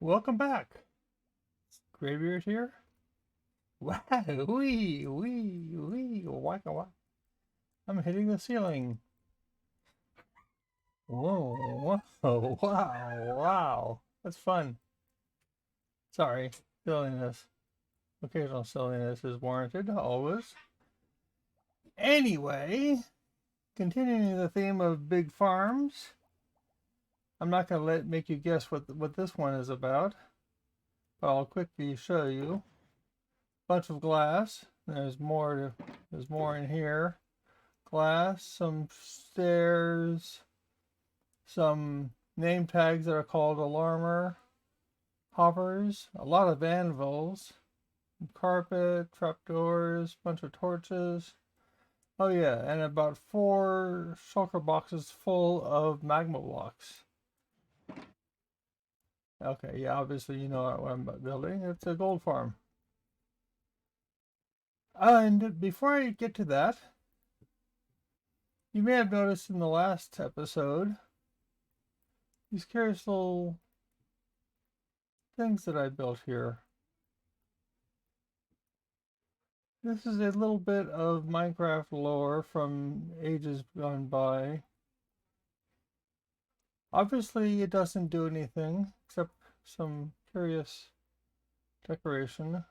Welcome back. Graybeard here. Wow, whack, whack. I'm hitting the ceiling. Whoa, whoa, wow. That's fun. Sorry, silliness. Occasional silliness is warranted, always. Anyway, continuing the theme of big farms, I'm not going to make you guess what this one is about, but I'll quickly show you. Bunch of glass. There's more in here. Glass, some stairs, some name tags that are called alarmer, hoppers, a lot of anvils, carpet, trapdoors, bunch of torches. Oh yeah, and about 4 shulker boxes full of magma blocks. Okay, yeah, obviously you know what I'm building. It's a gold farm. And before I get to that, you may have noticed in the last episode these curious little things that I built here. This is a little bit of Minecraft lore from ages gone by. Obviously, it doesn't do anything except some curious decoration.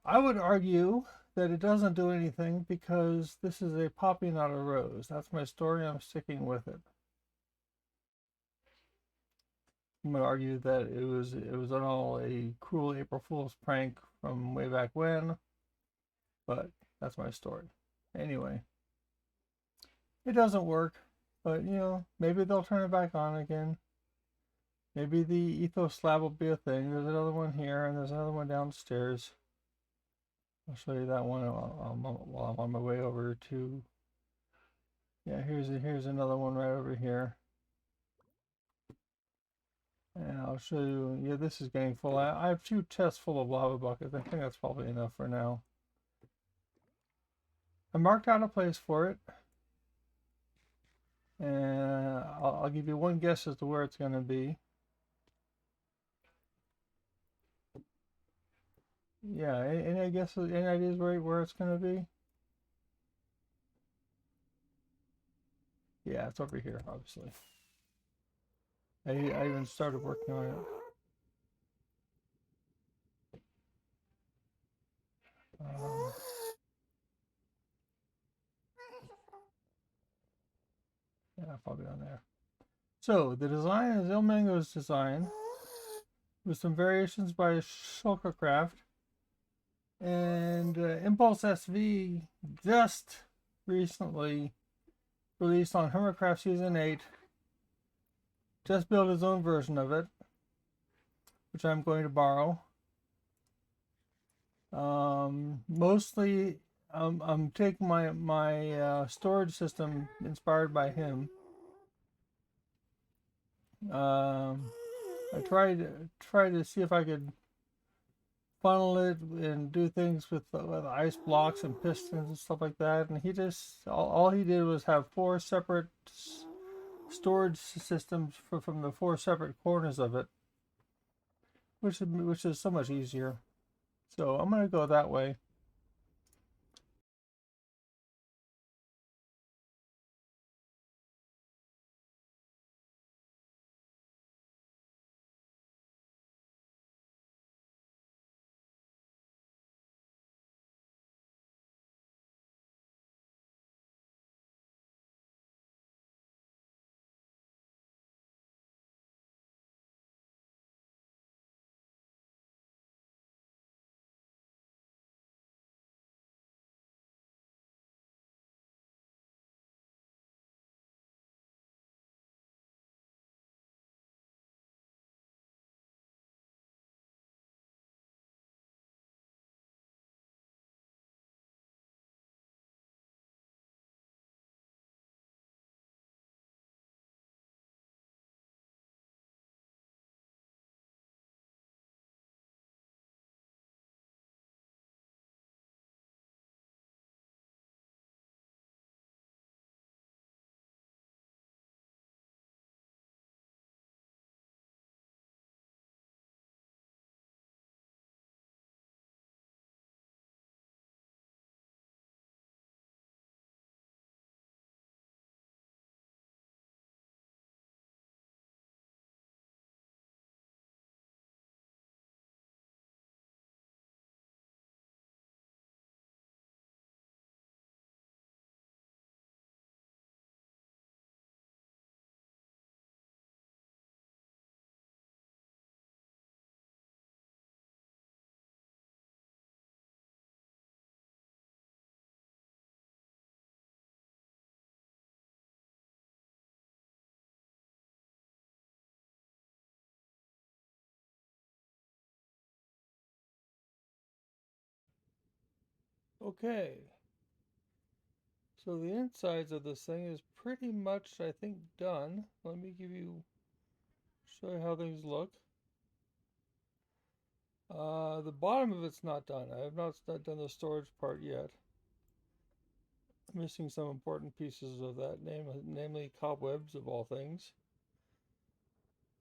I would argue that it doesn't do anything because this is a poppy, not a rose. That's my story. I'm sticking with it. I'm going to argue that it was all a cruel April Fool's prank from way back when, but that's my story. Anyway, it doesn't work, but maybe they'll turn it back on again. Maybe the ethos slab will be a thing. There's another one here, and there's another one downstairs. I'll show you that one while I'm on my way over to. Yeah, here's another one right over here. And I'll show you. Yeah, this is getting full. I have 2 chests full of lava buckets. I think that's probably enough for now. I marked out a place for it, and I'll give you one guess as to where it's going to be. Yeah, any guesses? Any ideas where it's going to be? Yeah, it's over here, obviously. I even started working on it. Um, yeah, probably on there. So the design is Ilmango's design with some variations by Shulkercraft, and Impulse SV just recently released on Hermitcraft Season 8. Just built his own version of it, which I'm going to borrow. Mostly, I'm taking my storage system inspired by him. I tried to see if I could funnel it and do things with ice blocks and pistons and stuff like that. And he just all he did was have 4 separate storage systems from the 4 separate corners of it, which is so much easier. So I'm gonna go that way. Okay. So the insides of this thing is pretty much, I think, done. Let me show you how things look. The bottom of it's not done. I have not done the storage part yet. I'm missing some important pieces of that, namely cobwebs of all things.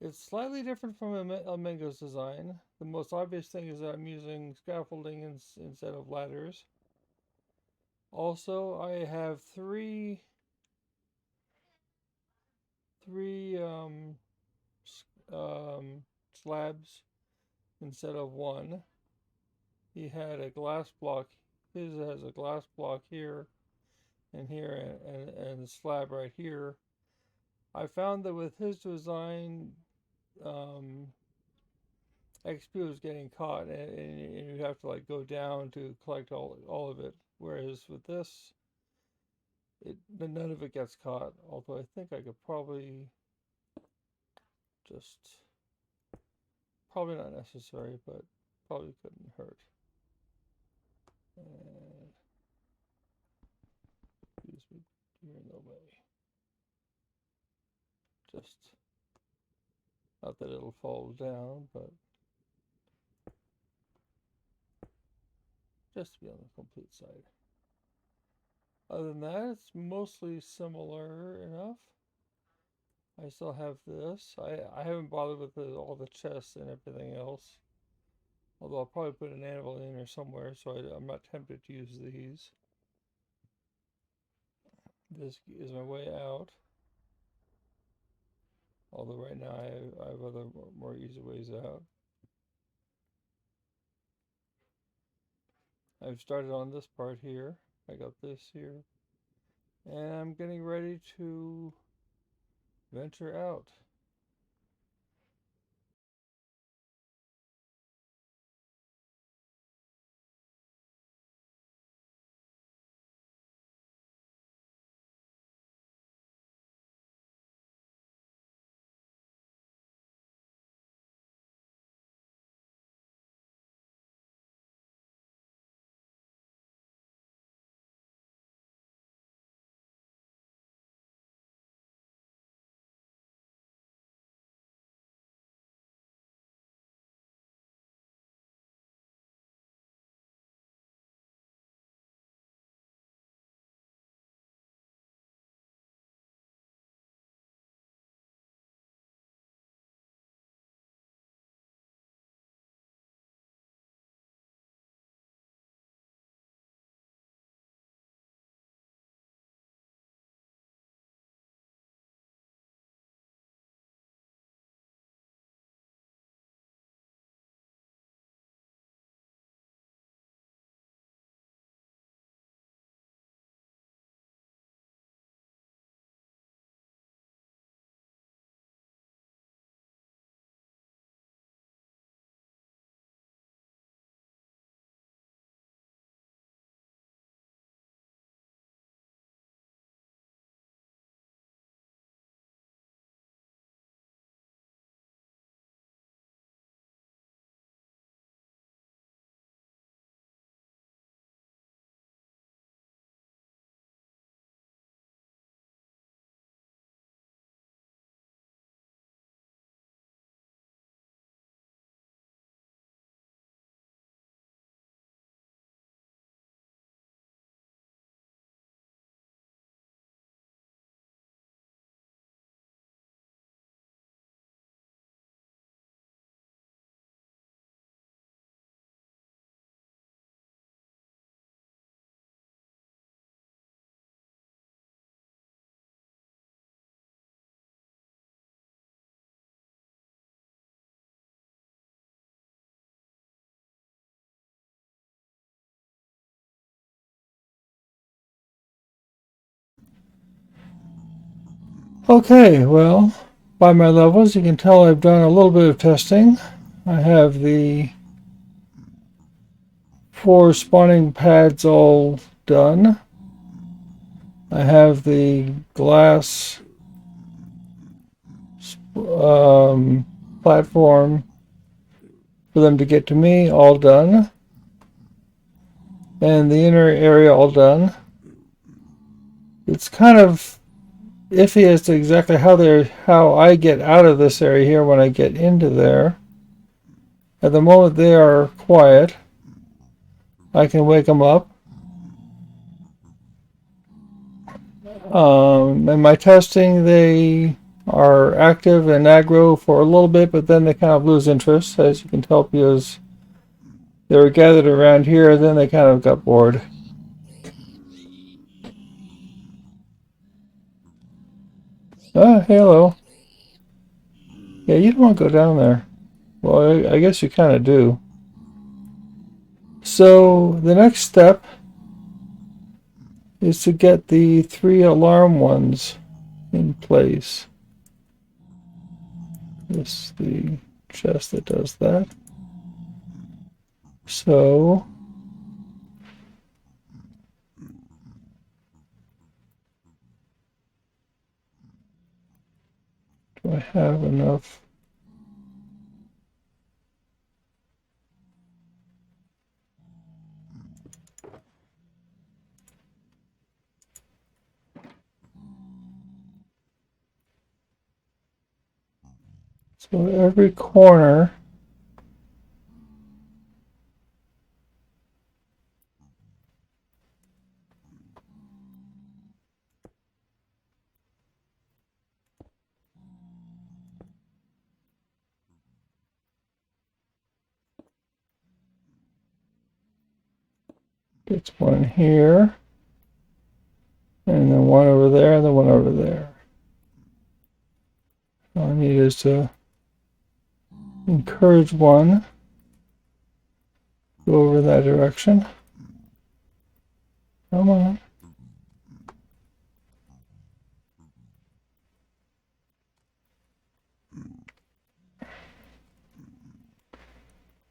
It's slightly different from Elmingo's design. The most obvious thing is that I'm using scaffolding instead of ladders. Also, I have three slabs instead of one. He had a glass block. His has a glass block here and here and a slab right here. I found that with his design, XP was getting caught, and you have to like go down to collect all of it. Whereas with this, none of it gets caught. Although I think I could probably probably not necessary, but probably couldn't hurt. And excuse me, you're in the way. Just not that it'll fall down, but just to be on the complete side. Other than that, it's mostly similar enough. I still have this. I haven't bothered with all the chests and everything else. Although I'll probably put an anvil in there somewhere, so I'm not tempted to use these. This is my way out. Although right now I have other more easy ways out. I've started on this part here. I got this here. And I'm getting ready to venture out. Okay, well, by my levels, you can tell I've done a little bit of testing. I have the 4 spawning pads all done. I have the glass platform for them to get to me all done. and the inner area all done. It's kind of iffy as to exactly how I get out of this area here when I get into there. At the moment they are quiet. I can wake them up. In my testing, they are active and aggro for a little bit, but then they kind of lose interest, as you can tell, because they were gathered around here, then they kind of got bored. Ah, hello. Yeah, you don't want to go down there. Well, I guess you kind of do. So the next step is to get the 3 alarm ones in place. This is the chest that does that. So do I have enough? So every corner gets one here, and then one over there, and then one over there. All I need is to encourage one to go over that direction. Come on.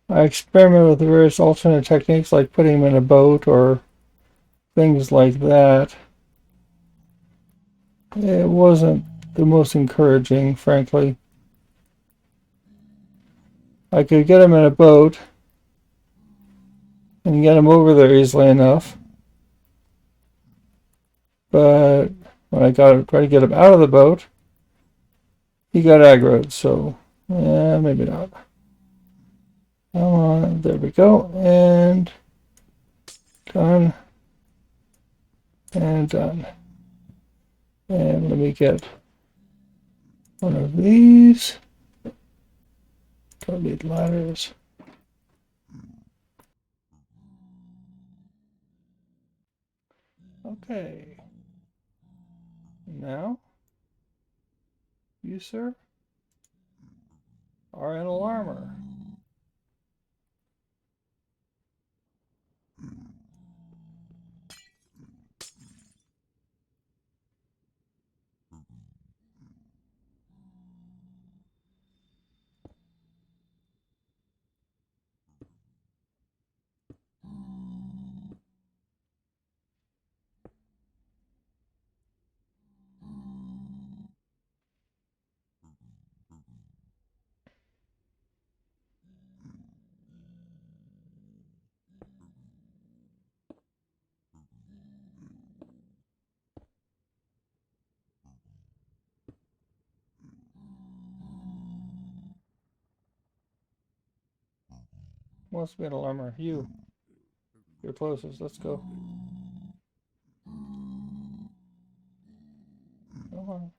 I experimented with various alternate techniques like putting them in a boat or things like that. It wasn't the most encouraging, frankly. I could get them in a boat and get them over there easily enough, but when I tried to get him out of the boat, he got aggroed, so yeah, maybe not. Come on, there we go, and done, and done. And let me get one of these. Don't need ladders. Okay. Now, you, sir, are an alarmer. Who wants to be an alarmer? You. You're closest. Let's go. Come on.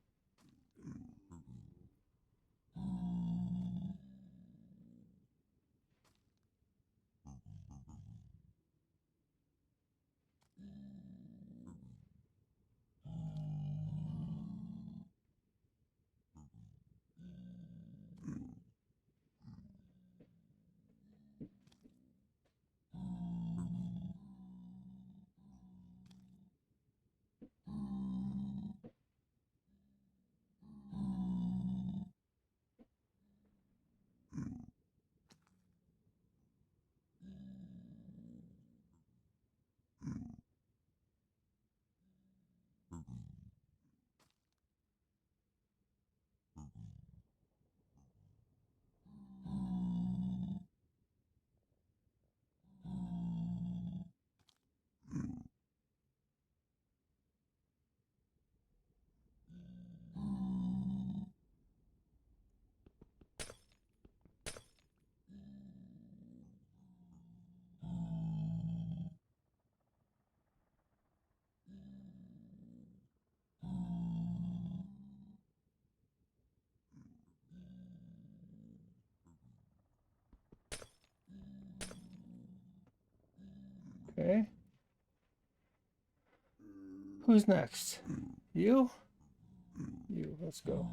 Okay. Who's next? You? You. Let's go.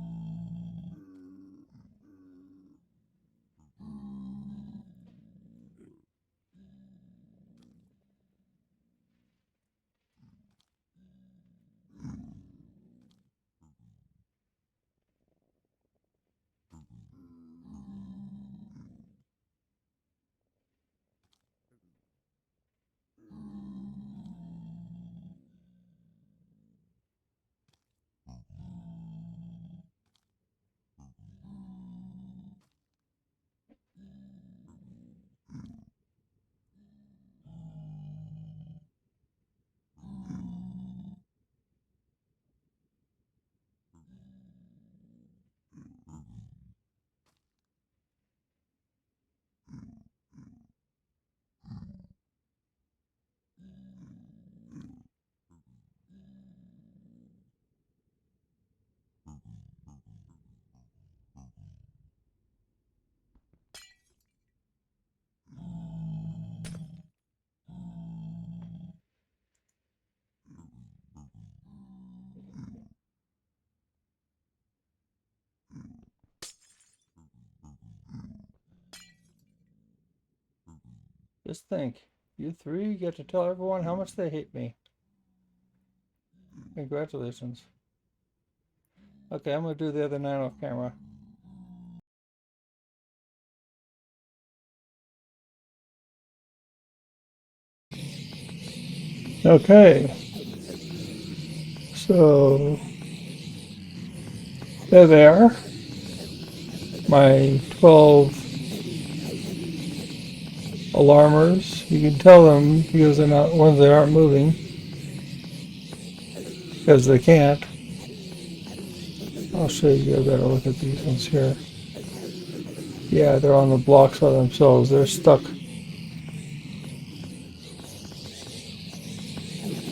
Just think, you three get to tell everyone how much they hate me. Congratulations. Okay, I'm gonna do the other 9 off camera. Okay. So there they are. My 12 alarmers. You can tell them because they're not ones that aren't moving. Because they can't. I'll show you a better look at these ones here. Yeah, they're on the blocks by themselves. They're stuck.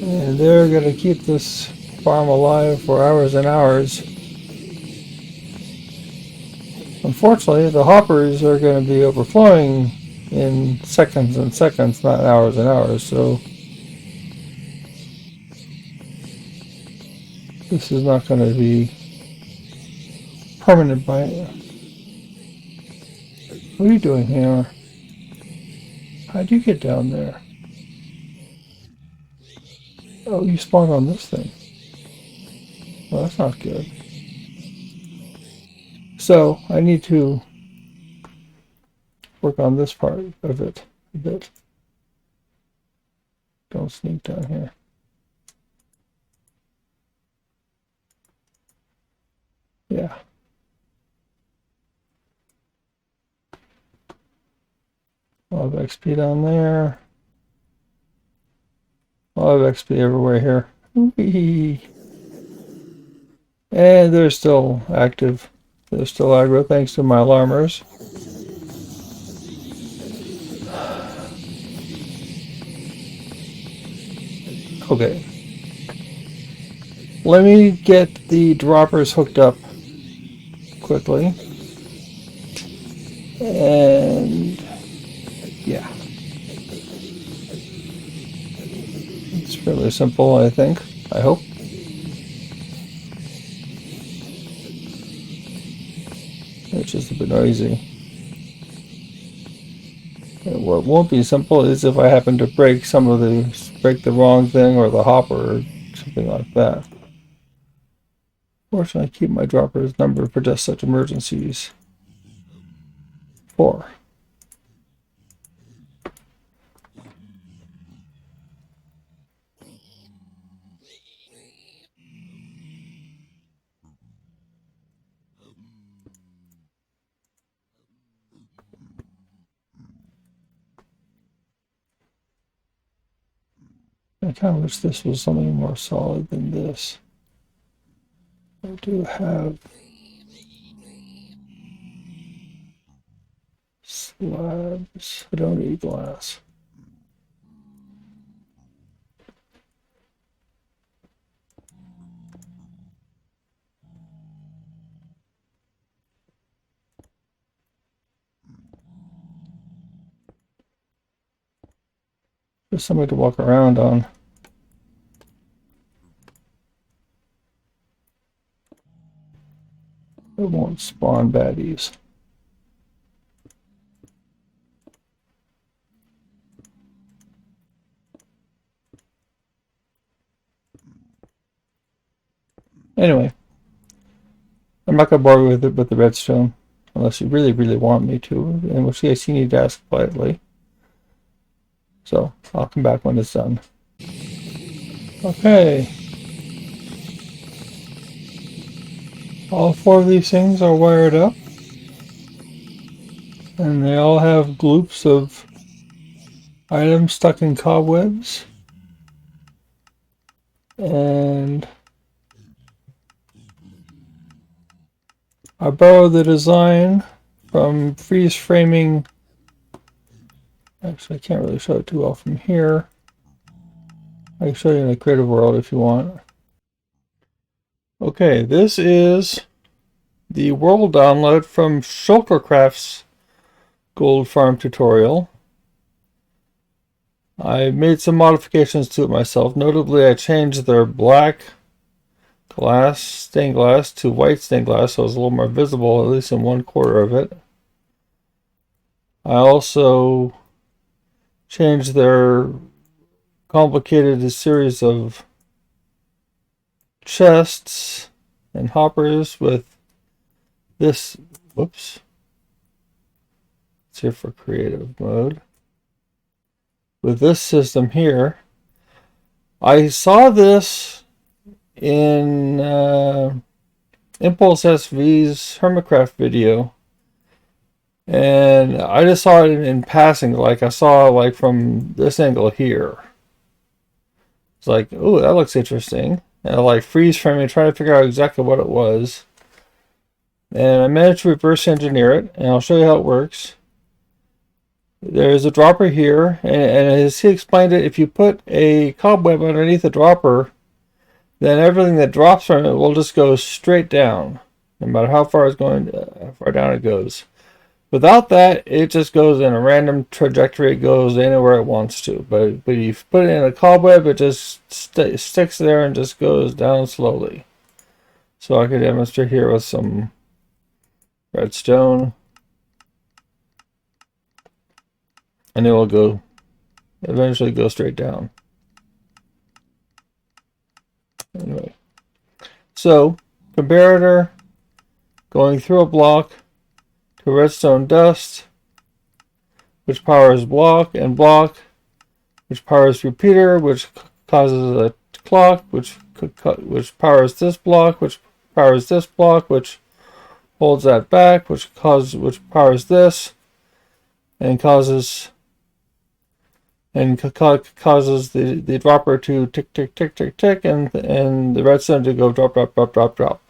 And they're going to keep this farm alive for hours and hours. Unfortunately, the hoppers are going to be overflowing in seconds and seconds, not hours and hours. So this is not going to be permanent by it. What are you doing here? How do you get down there? Oh, you spawned on this thing. Well, that's not good. So I need to work on this part of it a bit. Don't sneak down here. Yeah. A lot of XP down there. A lot of XP everywhere here. Whee! And they're still active. They're still aggro thanks to my alarmers. Okay. Let me get the droppers hooked up quickly. And yeah. It's fairly simple, I think. I hope. It's just a bit noisy. And what won't be simple is if I happen to break the wrong thing or the hopper or something like that. Fortunately, I keep my droppers numbered for just such emergencies. 4. I kind of wish this was something more solid than this. I do have slabs. I don't need glass. There's somebody to walk around on. It won't spawn baddies. Anyway, I'm not going to bore you with it with the redstone, unless you really, really want me to, in which case you need to ask politely. So, I'll come back when it's done. Okay. All 4 of these things are wired up. And they all have gloops of items stuck in cobwebs. And I borrowed the design from freeze framing. Actually, I can't really show it too well from here. I can show you in the creative world if you want. Okay, this is the world download from Shulkercraft's Gold Farm tutorial. I made some modifications to it myself. Notably, I changed their black glass, stained glass, to white stained glass, so it's a little more visible, at least in 1/4 of it. I also changed their complicated series of chests and hoppers with this. Whoops. It's here for creative mode. With this system here, I saw this in Impulse SV's Hermitcraft video, and I just saw it in passing. Like I saw like from this angle here. It's like, oh, that looks interesting. And I like freeze framing, trying to figure out exactly what it was. And I managed to reverse engineer it, and I'll show you how it works. There's a dropper here, and as he explained it, if you put a cobweb underneath the dropper, then everything that drops from it will just go straight down, no matter how far it's going, how far down it goes. Without that, it just goes in a random trajectory. It goes anywhere it wants to. But if you put it in a cobweb, it just sticks there and just goes down slowly. So I could demonstrate here with some redstone. And it will eventually go straight down. Anyway, so comparator going through a block to redstone dust, which powers block, and block, which powers repeater, which causes a clock, which powers this block, which powers this block, which holds that back, which powers this, and causes the dropper to tick tick tick tick tick, and the redstone to go drop drop drop drop drop.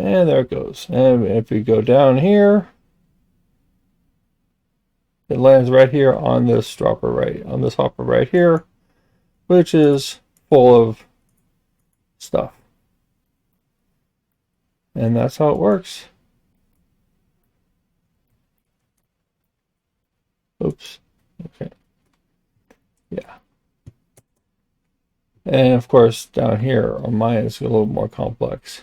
And there it goes. And if we go down here, it lands right here on this dropper on this hopper right here, which is full of stuff. And that's how it works. Oops. Okay. Yeah. And of course, down here on mine it's a little more complex.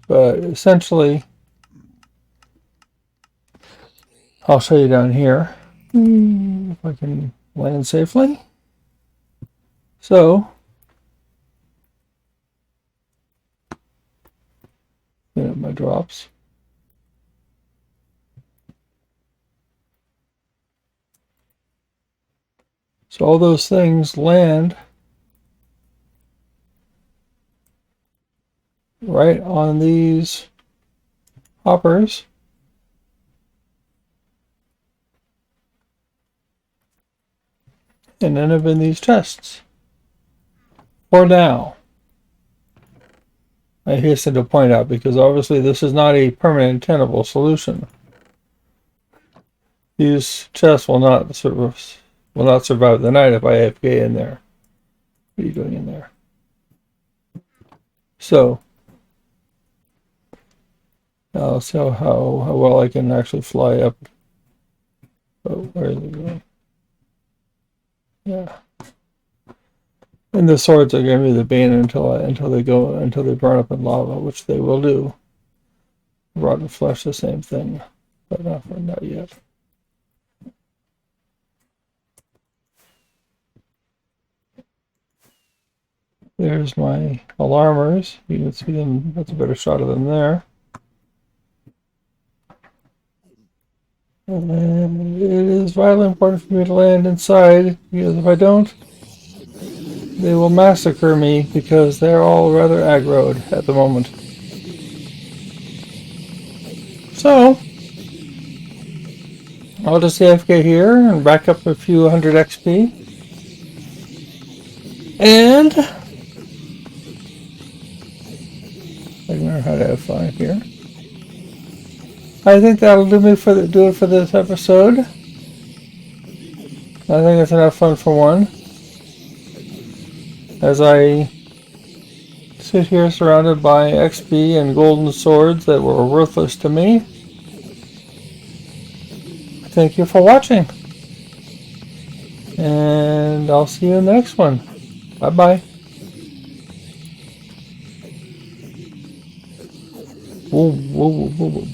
But essentially, I'll show you down here if I can land safely. So, clean up my drops. So all those things land right on these hoppers. And end up in these chests. For now. I hasten to point out, because obviously this is not a permanent tenable solution. These chests will not survive the night if I AFK in there. What are you doing in there? So, now let's see how well I can actually fly up Oh, where is it going? Yeah. And the swords are going to be the bane until they burn up in lava, which they will do. Rotten flesh, the same thing, but not yet. There's my alarmers. You can see them. That's a better shot of them there. And it is vitally important for me to land inside, because if I don't, they will massacre me, because they're all rather aggroed at the moment. So, I'll just AFK here and rack up a few hundred XP. And I learn how to have fun here. I think that'll do it for this episode. I think it's enough fun for one. As I sit here surrounded by XP and golden swords that were worthless to me. Thank you for watching. And I'll see you in the next one. Bye-bye. Whoa, whoa, whoa, whoa.